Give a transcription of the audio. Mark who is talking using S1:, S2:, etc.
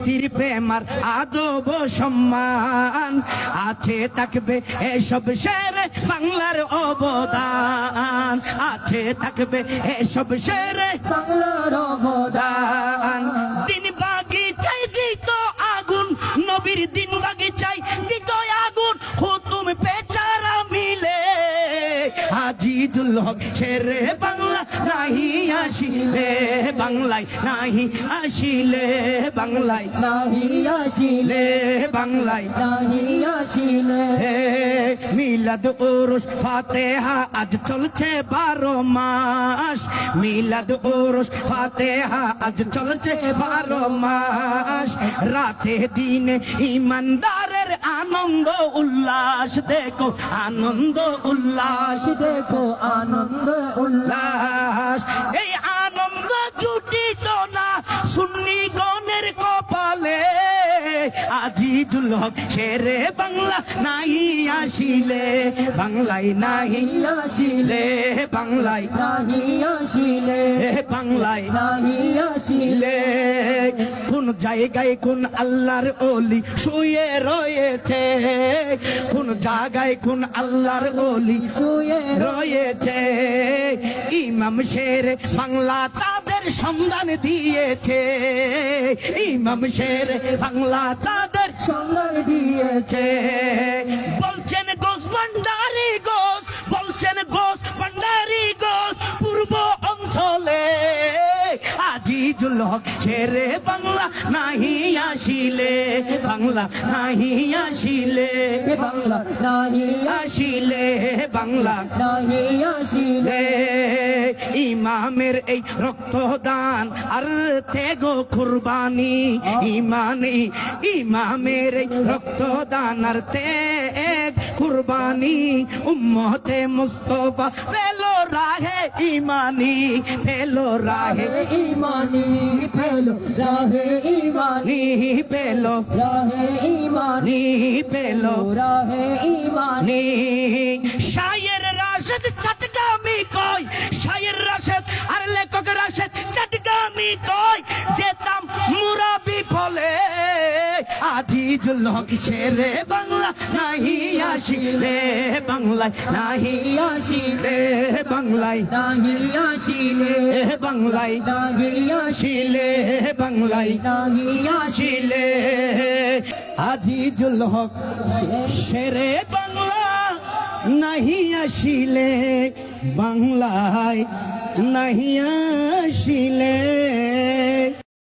S1: প্রেমার আদব সম্মান আছে থাকবে এসব শেরে বাংলার অবদান আছে থাকবে এসব শেরে বাংলার অবদান দিন বাগিচায় দিত আগুন নবীর দিন বাগিচায় দিত আগুন হুতুম পেচারা মিলে আজিজুল হক শেরে বাংলা নাহি আসিলে বাংলায় নাহি আসিলে বাংলায় নাহি আসিলে বাংলায় নাহি আসিলে মিলাদ উরুস ফাতেহা আজ চলছে 12 মাস মিলাদ উরুস ফাতেহা আজ চলছে 12 মাস রাতে দিনে ইমানদারের আনন্দ উল্লাস দেখো আনন্দ উল্লাস দেখো আনন্দ উল্লাস এই আনন্দ জুটিত না সুন্নি গণের কপালে আজিজুল হক শেরে বাংলা নাহি আসিলে বাংলায় নাহি আসিলে বাংলায় নাহি আসিলে বাংলায় নাহি আসিলে কোন জায়গায় কোন আল্লাহর ওলি শুয়ে রয়েছে কোন জায়গায় কোন আল্লাহর ওলি শুয়ে রয়েছে ইমাম শেরে বাংলা তাদের সন্ধান দিয়েছে ইমাম শেরে বাংলা তাদের সন্ধান দিয়েছে বলছেন গোস ভান্ডারি গোস বলছেন গোস ভান্ডারি গোস পূর্ব অঞ্চলে আজিজুল হক শেরে বাংলা নাহি আসিলে বাংলা নাহি আসিলে বাংলা নাহি আসিলে বাংলা নাহি আসিলে ইমামের এই রক্তদান আর তেগো কুরবানি ইমানি ইমামের এই রক্তদান আর তেগ কুরবানি উম্মতে মুস্তাফা পেলো রাহে ইমানি পেলো রাহে ইমানি পেলো রাহে ইমানি পেলো রাহে ইমানি পেলো রাহে ইমানি শায়ের রাশেদ চটগামি কই শায়ের রাশেদ আর লেখক রাশেদ চটগামি কই যেতাম মুরাবি ফলে আজিজুল হক শেরে বাংলা নাহি আসিলে বাংলায় নাহি আসিলে বাংলায় নাহি আসিলে বাংলায় নাহি আসিলে বাংলায় নাহি আসিলে আজিজুল হক শেরে বাংলা নাহি আসিলে বাংলায় নাহি আসিলে